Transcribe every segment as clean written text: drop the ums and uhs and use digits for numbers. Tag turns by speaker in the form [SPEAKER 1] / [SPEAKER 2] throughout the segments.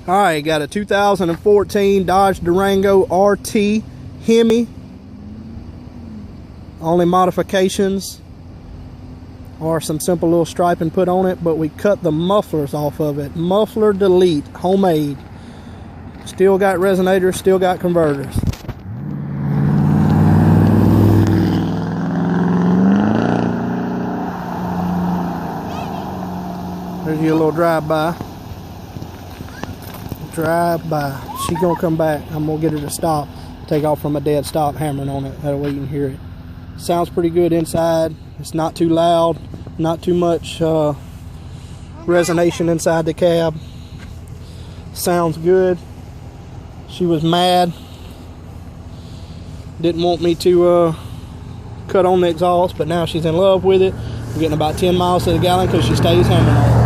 [SPEAKER 1] Alright, got a 2014 Dodge Durango RT Hemi. Only modifications are some simple little striping put on it, but we cut the mufflers off of it. Muffler delete, homemade. Still got resonators, still got converters. There's your little drive-by. Drive-by. She gonna come back. I'm gonna get her to stop. Take off from a dead stop, hammering on it. That way you can hear it. Sounds pretty good inside. It's not too loud. Not too much resonation inside the cab. Sounds good. She was mad. Didn't want me to cut on the exhaust, but now she's in love with it. We're getting about 10 miles to the gallon because she stays hammering on it.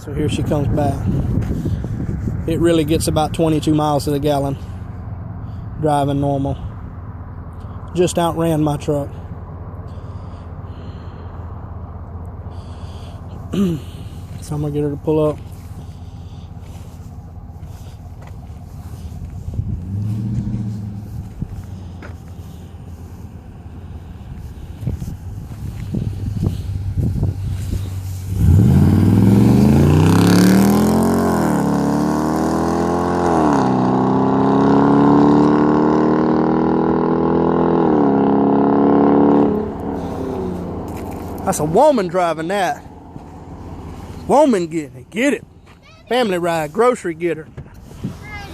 [SPEAKER 1] So here she comes back. It really gets about 22 miles to the gallon driving normal. Just outran my truck. So I'm gonna get her to pull up. That's a woman driving that. Woman getting it. Get it. Family ride, grocery getter.